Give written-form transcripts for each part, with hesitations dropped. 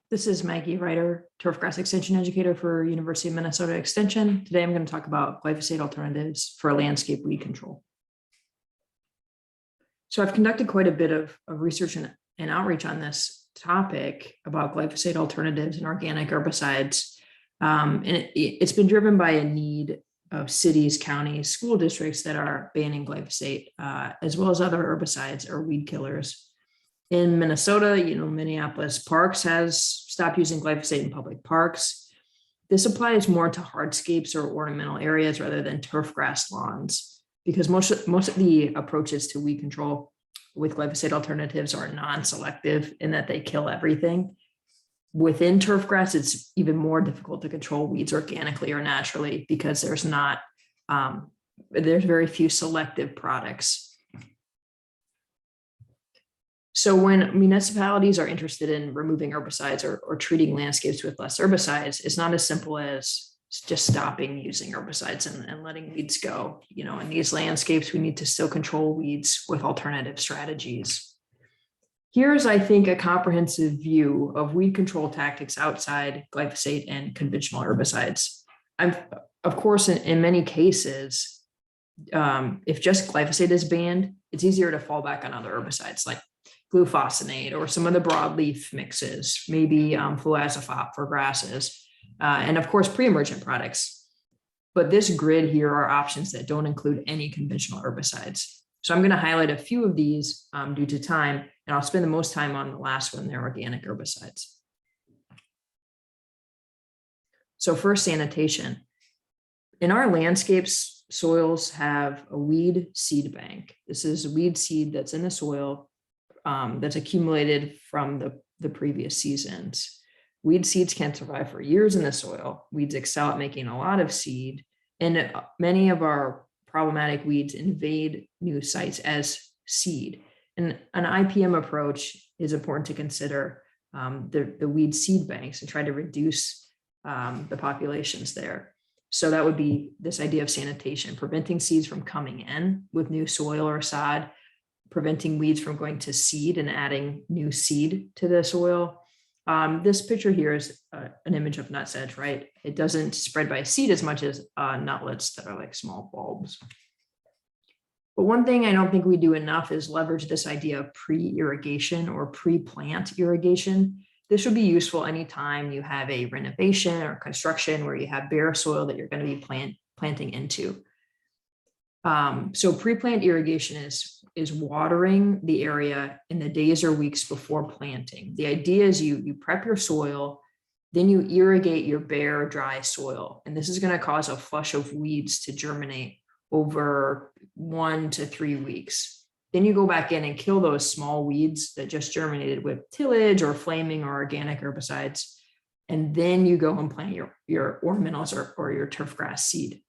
This is Maggie Ryder, turfgrass extension educator for University of Minnesota Extension. Today I'm going to talk about glyphosate alternatives for landscape weed control. So I've conducted quite a bit of research and outreach on this topic about glyphosate alternatives and organic herbicides. And it's been driven by a need of cities, counties, school districts that are banning glyphosate, as well as other herbicides or weed killers. In Minnesota, Minneapolis Parks has stopped using glyphosate in public parks. This applies more to hardscapes or ornamental areas rather than turf grass lawns, because most of the approaches to weed control with glyphosate alternatives are non-selective in that they kill everything. Within turf grass, it's even more difficult to control weeds organically or naturally because there's very few selective products. So when municipalities are interested in removing herbicides or treating landscapes with less herbicides, it's not as simple as just stopping using herbicides and letting weeds go. In these landscapes, we need to still control weeds with alternative strategies. Here's, I think, a comprehensive view of weed control tactics outside glyphosate and conventional herbicides. Of course, in many cases, if just glyphosate is banned, it's easier to fall back on other herbicides like glyphosate or some of the broadleaf mixes, maybe fluazafop for grasses, and of course pre-emergent products. But this grid here are options that don't include any conventional herbicides. So I'm going to highlight a few of these due to time, and I'll spend the most time on the last one, they're organic herbicides. So first, sanitation. In our landscapes, soils have a weed seed bank. This is weed seed that's in the soil that's accumulated from the previous seasons. Weed seeds can survive for years in the soil. Weeds excel at making a lot of seed, and many of our problematic weeds invade new sites as seed. And an IPM approach is important to consider the weed seed banks and try to reduce the populations there. So that would be this idea of sanitation, preventing seeds from coming in with new soil or sod, preventing weeds from going to seed and adding new seed to the soil. This picture here is an image of nutsedge, right? It doesn't spread by seed as much as nutlets that are like small bulbs. But one thing I don't think we do enough is leverage this idea of pre-irrigation or pre-plant irrigation. This would be useful anytime you have a renovation or construction where you have bare soil that you're going to be planting into. So pre-plant irrigation is watering the area in the days or weeks before planting. The idea is you prep your soil, then you irrigate your bare, dry soil. And this is going to cause a flush of weeds to germinate over 1 to 3 weeks. Then you go back in and kill those small weeds that just germinated with tillage or flaming or organic herbicides. And then you go and plant your ornamentals or your turf grass seed.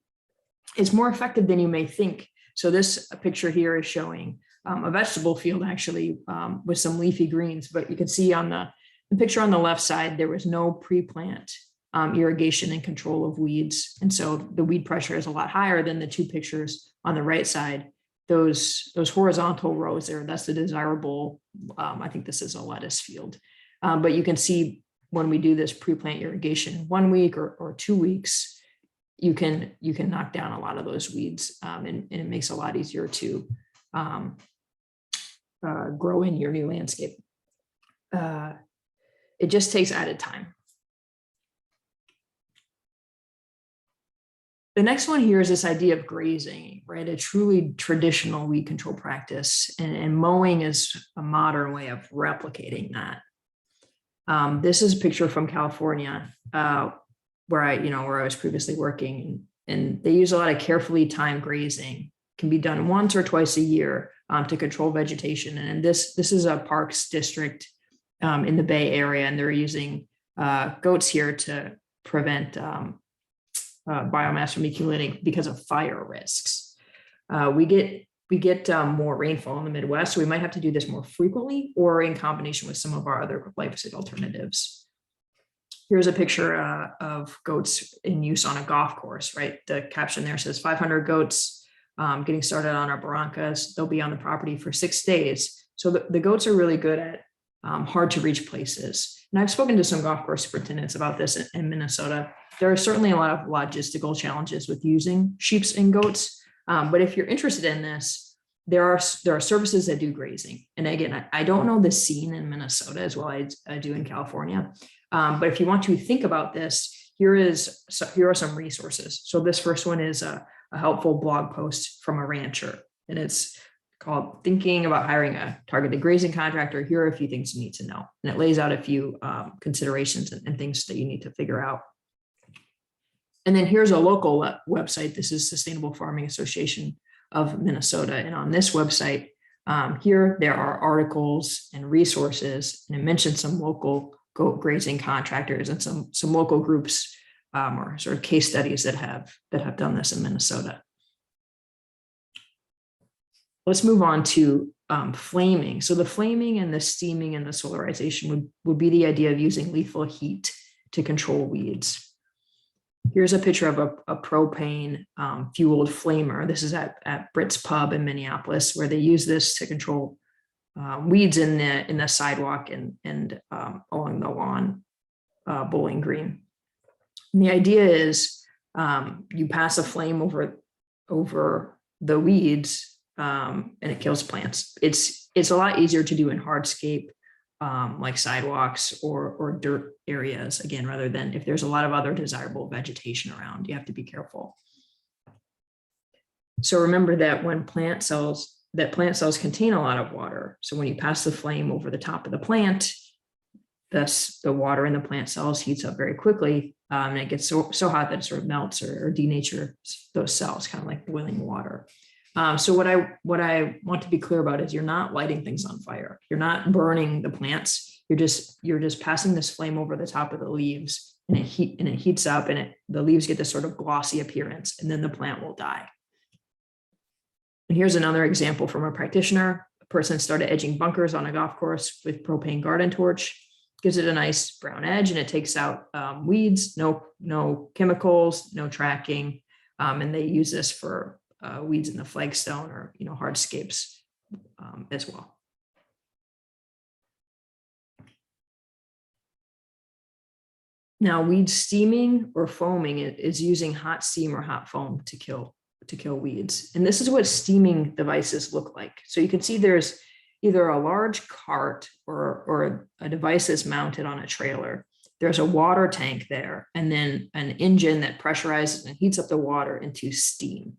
It's more effective than you may think. So this picture here is showing a vegetable field actually with some leafy greens, but you can see on the picture on the left side, there was no pre-plant irrigation and control of weeds. And so the weed pressure is a lot higher than the two pictures on the right side. Those horizontal rows there, that's the desirable, I think this is a lettuce field. But you can see when we do this pre-plant irrigation 1 week or 2 weeks, you can knock down a lot of those weeds, and it makes it a lot easier to grow in your new landscape. It just takes added time. The next one here is this idea of grazing, right? A truly traditional weed control practice, and mowing is a modern way of replicating that. This is a picture from California, where I was previously working, and they use a lot of carefully timed grazing. It can be done once or twice a year to control vegetation. And this is a parks district in the Bay Area, and they're using goats here to prevent biomass from accumulating because of fire risks. We get we get more rainfall in the Midwest, so we might have to do this more frequently or in combination with some of our other glyphosate alternatives. Here's a picture of goats in use on a golf course, right? The caption there says 500 goats getting started on our barrancas. They'll be on the property for 6 days. So the goats are really good at hard to reach places. And I've spoken to some golf course superintendents about this in Minnesota. There are certainly a lot of logistical challenges with using sheep and goats. But if you're interested in this, there are services that do grazing. And again, I don't know the scene in Minnesota as well as I do in California. But if you want to think about this, here are some resources. So this first one is a helpful blog post from a rancher, and it's called Thinking About Hiring a Targeted Grazing Contractor. Here are a few things you need to know. And it lays out a few considerations and things that you need to figure out. And then here's a local website. This is Sustainable Farming Association of Minnesota. And on this website, here there are articles and resources, and it mentions some local goat grazing contractors and some local groups or sort of case studies that have done this in Minnesota. Let's move on to flaming. So the flaming and the steaming and the solarization would be the idea of using lethal heat to control weeds. Here's a picture of a propane fueled flamer. This is at Britt's Pub in Minneapolis, where they use this to control weeds in the sidewalk and along the lawn Bowling Green. And the idea is you pass a flame over the weeds and it kills plants. It's a lot easier to do in hardscape like sidewalks or dirt areas, again, rather than if there's a lot of other desirable vegetation around. You have to be careful. So remember that when plant cells contain a lot of water. So when you pass the flame over the top of the plant, thus the water in the plant cells heats up very quickly, and it gets so hot that it sort of melts or denatures those cells, kind of like boiling water. So what I want to be clear about is you're not lighting things on fire. You're not burning the plants. You're just passing this flame over the top of the leaves, and it heats up, and the leaves get this sort of glossy appearance, and then the plant will die. And here's another example from a practitioner. A person started edging bunkers on a golf course with propane garden torch. Gives it a nice brown edge, and it takes out weeds, no chemicals, no tracking. And they use this for weeds in the flagstone or hardscapes as well. Now, weed steaming or foaming is using hot steam or hot foam to kill weeds. And this is what steaming devices look like. So you can see there's either a large cart or a device that's mounted on a trailer. There's a water tank there, and then an engine that pressurizes and heats up the water into steam.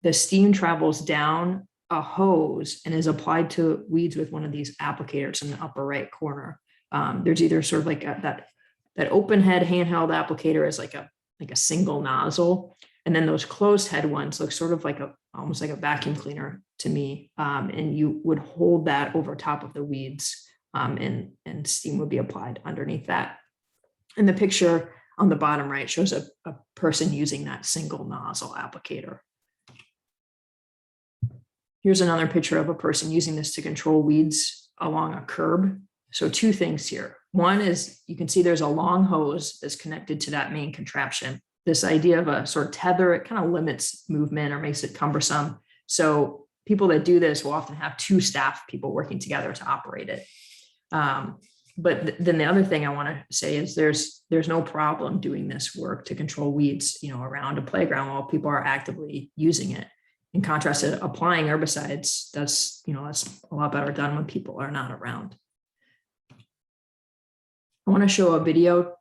The steam travels down a hose and is applied to weeds with one of these applicators in the upper right corner. There's either sort of like that open head handheld applicator is like a single nozzle. And then those closed head ones look sort of like almost like a vacuum cleaner to me. And you would hold that over top of the weeds, and steam would be applied underneath that. And the picture on the bottom right shows a person using that single nozzle applicator. Here's another picture of a person using this to control weeds along a curb. So two things here. One is you can see there's a long hose that's connected to that main contraption. This idea of a sort of tether, it kind of limits movement or makes it cumbersome. So people that do this will often have two staff people working together to operate it. But then the other thing I want to say is there's no problem doing this work to control weeds, around a playground while people are actively using it. In contrast to applying herbicides, that's a lot better done when people are not around. I want to show a video.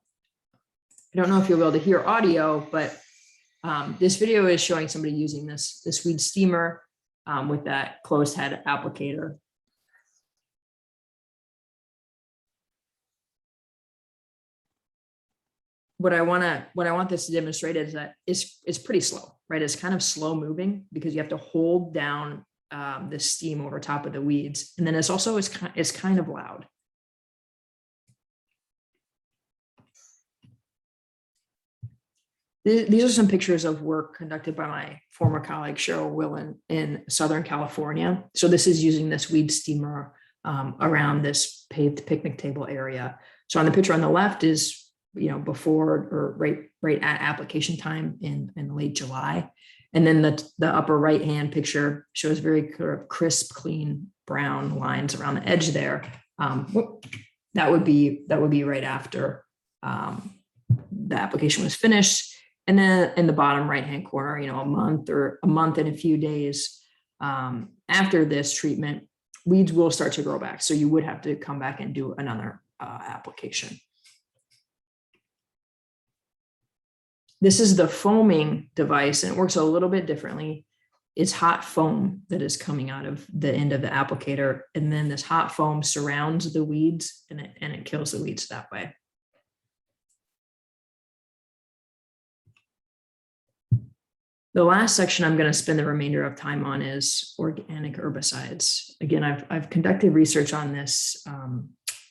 I don't know if you'll be able to hear audio, but this video is showing somebody using this weed steamer with that closed head applicator. What I want this to demonstrate is that it's pretty slow, right? It's kind of slow moving because you have to hold down the steam over top of the weeds, and then it's kind of loud. These are some pictures of work conducted by my former colleague, Cheryl Willen in Southern California. So this is using this weed steamer around this paved picnic table area. So on the picture on the left is, before or right at application time in late July. And then the upper right-hand picture shows very crisp, clean brown lines around the edge there. That would be right after the application was finished. And then in the bottom right-hand corner, a month and a few days after this treatment, weeds will start to grow back. So you would have to come back and do another application. This is the foaming device, and it works a little bit differently. It's hot foam that is coming out of the end of the applicator, and then this hot foam surrounds the weeds, and it kills the weeds that way. The last section I'm going to spend the remainder of time on is organic herbicides. Again, I've conducted research on this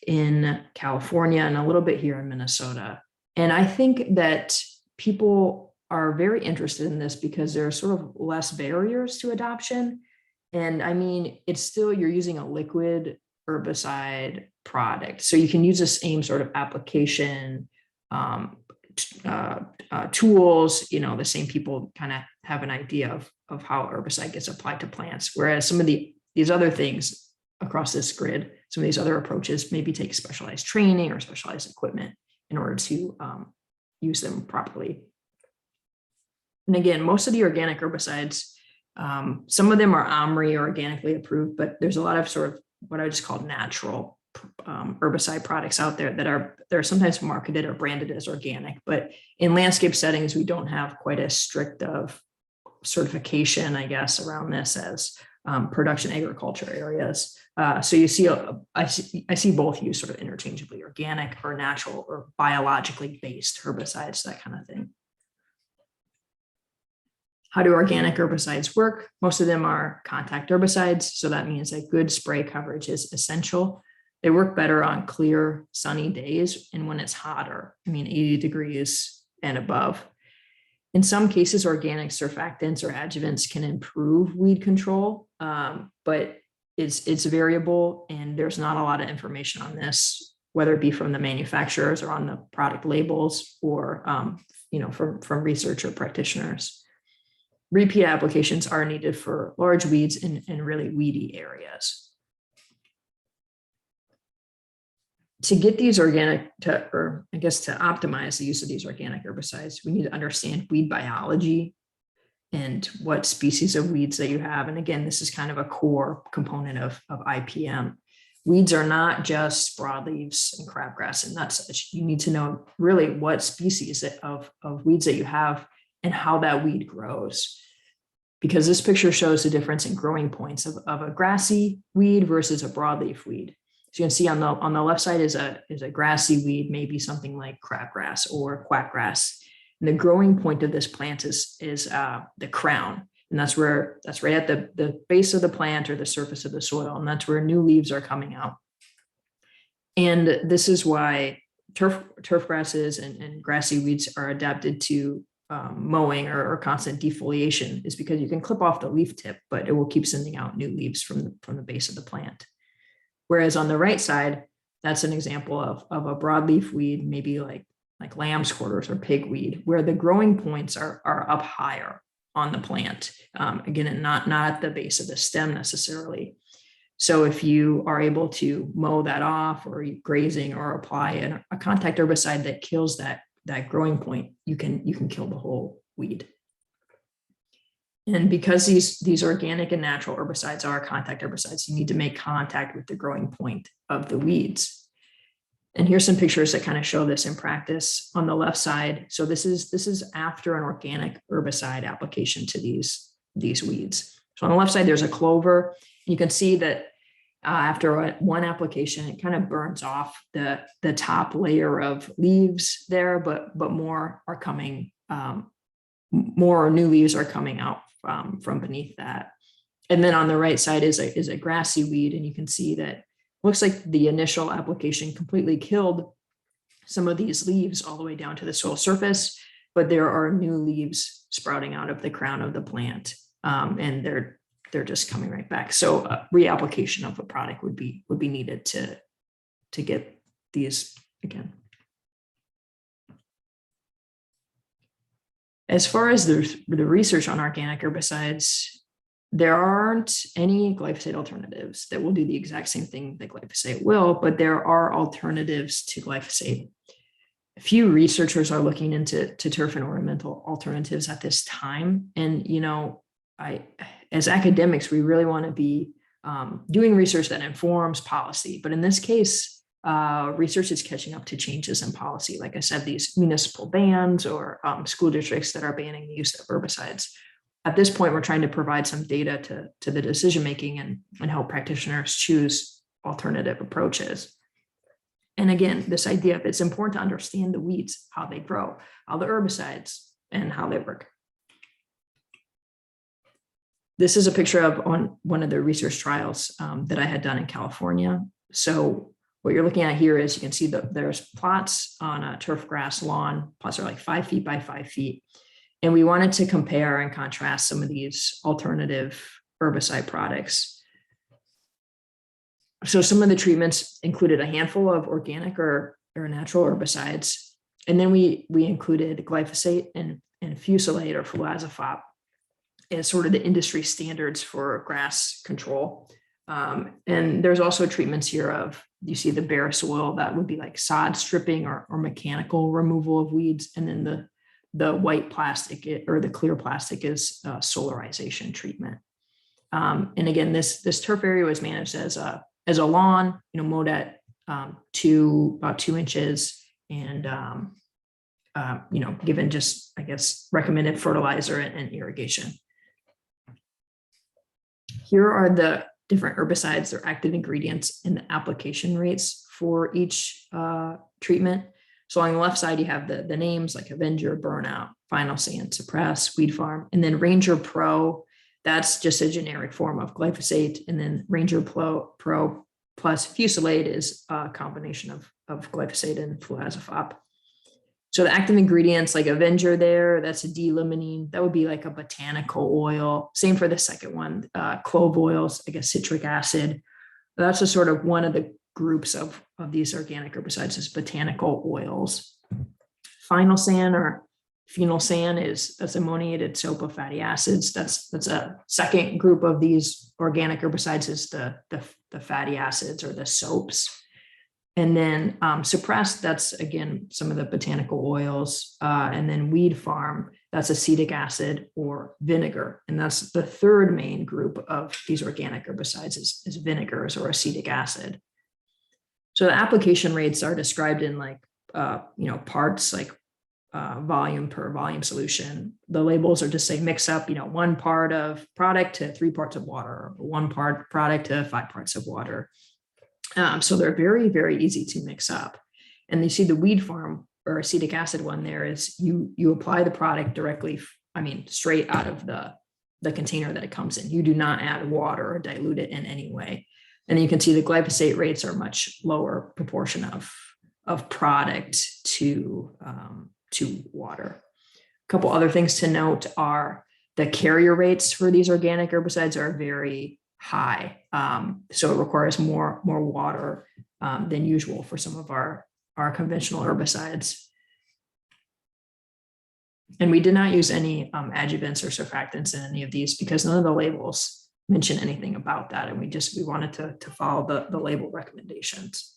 in California and a little bit here in Minnesota. And I think that people are very interested in this because there are sort of less barriers to adoption. And I mean, it's still, you're using a liquid herbicide product. So you can use the same sort of application tools, the same people kind of have an idea of how herbicide gets applied to plants. Whereas some of these other things across this grid, some of these other approaches maybe take specialized training or specialized equipment in order to use them properly. And again, most of the organic herbicides, some of them are OMRI or organically approved, but there's a lot of sort of what I just call natural herbicide products out there that are sometimes marketed or branded as organic, but in landscape settings, we don't have quite as strict of certification, I guess, around this as production agriculture areas. So you see, I see both used sort of interchangeably, organic or natural or biologically based herbicides, that kind of thing. How do organic herbicides work? Most of them are contact herbicides. So that means that good spray coverage is essential. They work better on clear, sunny days and when it's hotter, 80 degrees and above. In some cases, organic surfactants or adjuvants can improve weed control, but it's variable and there's not a lot of information on this, whether it be from the manufacturers or on the product labels or from research or practitioners. Repeat applications are needed for large weeds in really weedy areas. To get these organic to optimize the use of these organic herbicides, we need to understand weed biology and what species of weeds that you have. And again, this is kind of a core component of IPM. Weeds are not just broadleaves and crabgrass and nutsedge. You need to know really what species of weeds that you have and how that weed grows. Because this picture shows the difference in growing points of a grassy weed versus a broadleaf weed. So you can see on the left side is a grassy weed, maybe something like crabgrass or quackgrass. And the growing point of this plant is the crown. And that's right at the base of the plant or the surface of the soil. And that's where new leaves are coming out. And this is why turf grasses and grassy weeds are adapted to mowing or constant defoliation, is because you can clip off the leaf tip, but it will keep sending out new leaves from the base of the plant. Whereas on the right side, that's an example of a broadleaf weed, maybe like lamb's quarters or pigweed, where the growing points are up higher on the plant, again, and not at the base of the stem necessarily. So if you are able to mow that off or grazing or apply a contact herbicide that kills that growing point, you can kill the whole weed. And because these organic and natural herbicides are contact herbicides, you need to make contact with the growing point of the weeds. And here's some pictures that kind of show this in practice on the left side. So this is after an organic herbicide application to these weeds. So on the left side, there's a clover. You can see that after one application, it kind of burns off the top layer of leaves there, but more are coming, more new leaves are coming out from beneath that. And then on the right side is a grassy weed, and you can see that it looks like the initial application completely killed some of these leaves all the way down to the soil surface. but there are new leaves sprouting out of the crown of the plant, and they're just coming right back. So reapplication of a product would be needed to get these again. As far as the research on organic herbicides, there aren't any glyphosate alternatives that will do the exact same thing that glyphosate will, but there are alternatives to glyphosate. A few researchers are looking into turf and ornamental alternatives at this time. And, as academics, we really want to be doing research that informs policy. But in this case, research is catching up to changes in policy. Like I said, these municipal bans or school districts that are banning the use of herbicides. At this point, we're trying to provide some data to the decision-making and help practitioners choose alternative approaches. And again, this idea of it's important to understand the weeds, how they grow, how the herbicides, and how they work. This is a picture of on one of the research trials that I had done in California. So what you're looking at here is you can see that there's plots on a turf grass lawn. Plots are like 5 feet by 5 feet. And we wanted to compare and contrast some of these alternative herbicide products. So some of the treatments included a handful of organic or natural herbicides. And then we included glyphosate and fusilade or fluazafop as sort of the industry standards for grass control. And there's also treatments here of, you see the bare soil, that would be like sod stripping or mechanical removal of weeds. And then the white plastic or the clear plastic is solarization treatment. And again, this turf area was managed as a lawn, mowed at about 2 inches, and given just, I guess, recommended fertilizer and irrigation. Here are the different herbicides, their active ingredients, and the application rates for each treatment. So on the left side, you have the names like Avenger, Burnout, Final Sand, Suppress, Weed Farm, and then Ranger Pro. That's just a generic form of glyphosate. And then Ranger Pro plus Fusilade is a combination of glyphosate and fluazafop. So the active ingredients like Avenger there, that's a D-limonene. That would be like a botanical oil. Same for the second one, clove oils, I guess citric acid. That's a sort of one of the groups of these organic herbicides is botanical oils. Final Sand or phenol sand that's ammoniated soap of fatty acids. That's a second group of these organic herbicides is the fatty acids or the soaps. And then Suppressed, that's again some of the botanical oils. And then Weed Farm, that's acetic acid or vinegar. And that's the third main group of these organic herbicides is vinegars or acetic acid. So the application rates are described in like parts like volume per volume solution. The labels are just say mix up 1 part of product to 3 parts of water, or 1 part product to 5 parts of water. So they're very, very easy to mix up. And you see the Weed Farm or acetic acid one there is you apply the product directly, straight out of the container that it comes in. You do not add water or dilute it in any way. And you can see the glyphosate rates are much lower proportion of product to water. A couple other things to note are the carrier rates for these organic herbicides are very high. So it requires more water than usual for some of our conventional herbicides. And we did not use any adjuvants or surfactants in any of these because none of the labels mention anything about that. And we wanted to follow the label recommendations.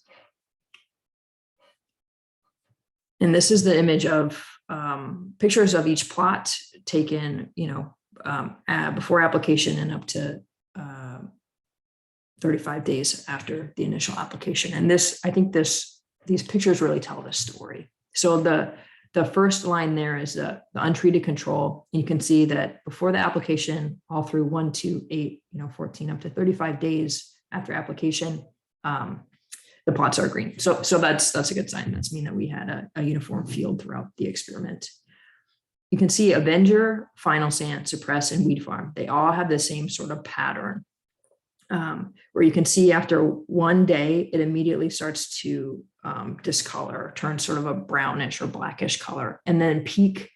And this is the image of pictures of each plot taken, before application and up to 35 days after the initial application. And these pictures really tell the story. So the first line there is the untreated control. And you can see that before the application, all through 1 to 8, 14 up to 35 days after application, the plots are green. So that's a good sign. That's mean that we had a uniform field throughout the experiment. You can see Avenger, Final Sand, Suppress, and Weed Farm. They all have the same sort of pattern. Where you can see after 1 day, it immediately starts to discolor, turn sort of a brownish or blackish color, and then peak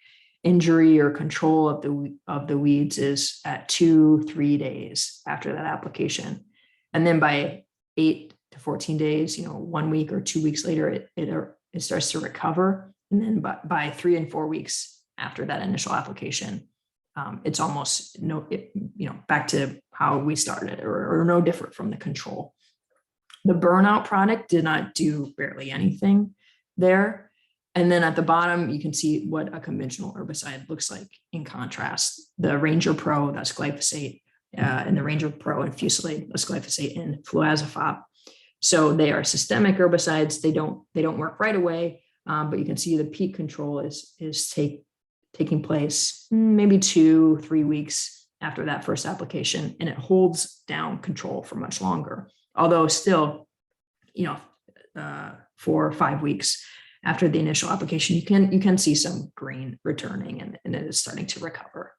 injury or control of the weeds is at 2-3 days after that application. And then by 8 to 14 days, 1 week or 2 weeks later, it starts to recover. And then by 3 and 4 weeks after that initial application, it's almost back to how we started, or no different from the control. The burnout product did not do barely anything there. And then at the bottom, you can see what a conventional herbicide looks like in contrast. The Ranger Pro, that's glyphosate, and the Ranger Pro and Fusilade, that's glyphosate and fluazafop. So they are systemic herbicides. They don't work right away, but you can see the peak control is taking place maybe 2-3 weeks after that first application, and it holds down control for much longer. Although still, 4 or 5 weeks after the initial application, you can see some green returning, and it is starting to recover.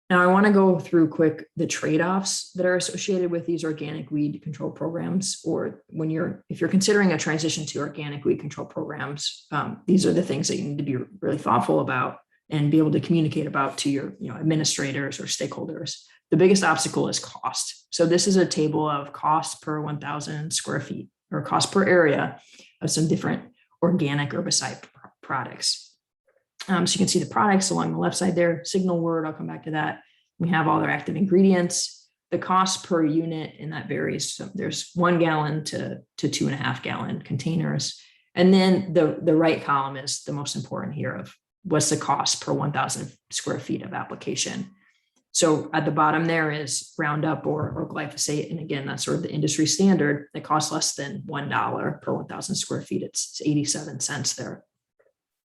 Now I want to go through quick the trade-offs that are associated with these organic weed control programs, or if you're considering a transition to organic weed control programs. These are the things that you need to be really thoughtful about and be able to communicate about to your administrators or stakeholders. The biggest obstacle is cost. So this is a table of cost per 1,000 square feet, or cost per area of some different organic herbicide products. So you can see the products along the left side there, signal word, I'll come back to that. We have all their active ingredients, the cost per unit, and that varies. So there's 1 gallon to 2.5 gallon containers. And then the right column is the most important here of what's the cost per 1,000 square feet of application. So at the bottom there is Roundup or glyphosate. And again, that's sort of the industry standard. It costs less than $1 per 1,000 square feet. It's 87 cents there.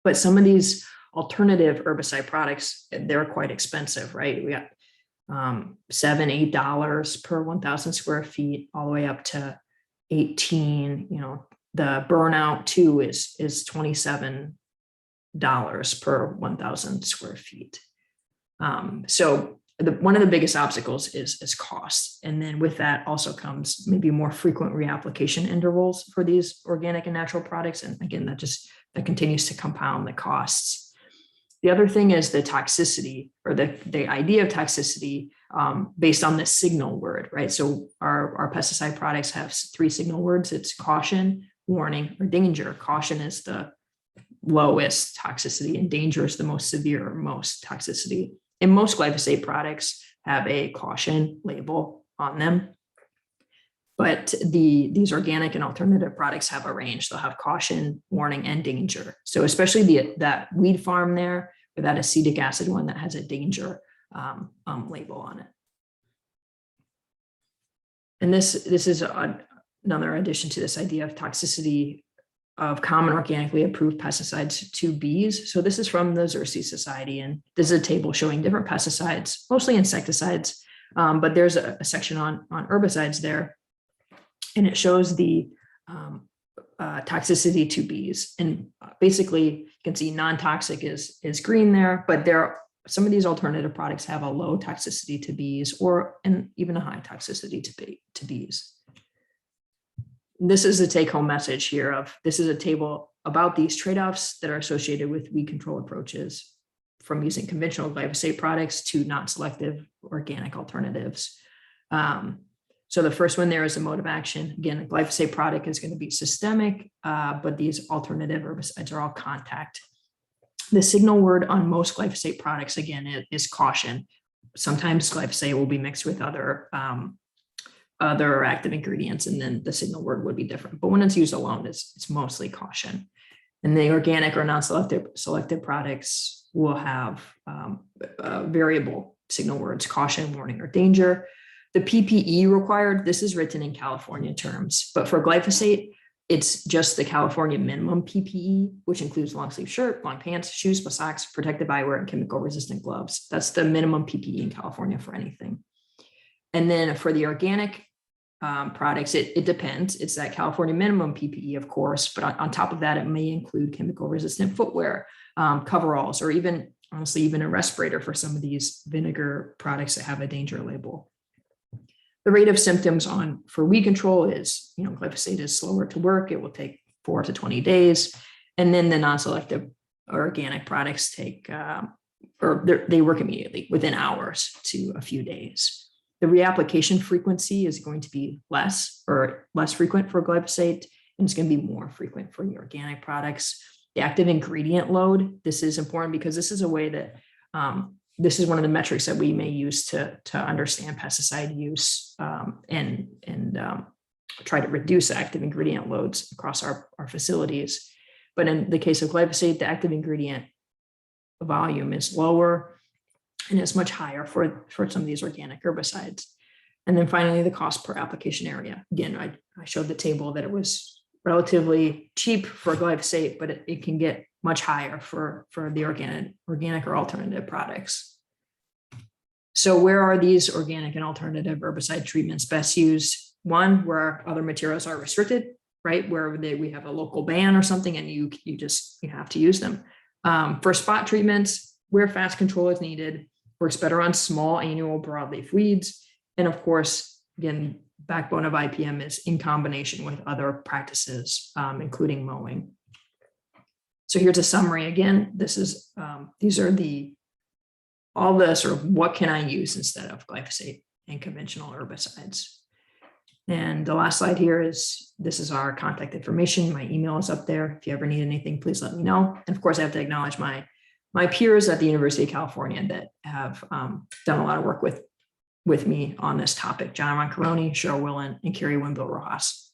But some of these alternative herbicide products, they're quite expensive, right? We got $7-8 per 1,000 square feet, all the way up to 18. The Burnout 2 is $27 per 1,000 square feet. So one of the biggest obstacles is cost. And then with that also comes maybe more frequent reapplication intervals for these organic and natural products. And again, that continues to compound the costs. The other thing is the toxicity, or the idea of toxicity based on this signal word, right? So our pesticide products have 3 signal words. It's caution, warning, or danger. Caution is the lowest toxicity, and danger is the most severe or most toxicity. And most glyphosate products have a caution label on them. But these organic and alternative products have a range. They'll have caution, warning, and danger. So especially that weed farm there, or that acetic acid one, that has a danger label on it. And this is another addition to this idea of toxicity of common organically approved pesticides to bees. So this is from the Xerces Society, and this is a table showing different pesticides, mostly insecticides, but there's a section on herbicides there. And it shows the toxicity to bees. And basically, you can see non-toxic is green there, but some of these alternative products have a low toxicity to bees, and even a high toxicity to bees. This is the take-home message here this is a table about these trade-offs that are associated with weed control approaches, from using conventional glyphosate products to non-selective organic alternatives. So the first one there is the mode of action. Again, a glyphosate product is going to be systemic, but these alternative herbicides are all contact. The signal word on most glyphosate products, again, is caution. Sometimes glyphosate will be mixed with other active ingredients, and then the signal word would be different. But when it's used alone, it's mostly caution. And the organic or non-selective products will have variable signal words: caution, warning, or danger. The PPE required, this is written in California terms, but for glyphosate, it's just the California minimum PPE, which includes long sleeve shirt, long pants, shoes, socks, protective eyewear, and chemical resistant gloves. That's the minimum PPE in California for anything. And then for the organic products, it depends. It's that California minimum PPE, of course, but on top of that, it may include chemical resistant footwear, coveralls, or honestly, even a respirator for some of these vinegar products that have a danger label. The rate of symptoms for weed control is, glyphosate is slower to work. It will take 4 to 20 days. And then the non-selective organic products take, they work immediately within hours to a few days. The reapplication frequency is going to be less frequent for glyphosate, and it's going to be more frequent for the organic products. The active ingredient load, this is important because this is a way that this is one of the metrics that we may use to understand pesticide use and try to reduce active ingredient loads across our facilities. But in the case of glyphosate, the active ingredient volume is lower and it's much higher for some of these organic herbicides. And then finally, the cost per application area. Again, I showed the table that it was relatively cheap for glyphosate, but it can get much higher for the organic or alternative products. So where are these organic and alternative herbicide treatments best used? One, where other materials are restricted, right? Where we have a local ban or something and you have to use them. For spot treatments, where fast control is needed, works better on small annual broadleaf weeds. And of course, again, backbone of IPM is in combination with other practices, including mowing. So here's a summary again. This is these are all the sort of what can I use instead of glyphosate and conventional herbicides. And the last slide here is this is our contact information. My email is up there. If you ever need anything, please let me know. And of course, I have to acknowledge my peers at the University of California that have done a lot of work with me on this topic: John Roncaroni, Cheryl Willen, and Carrie Winville Rojas.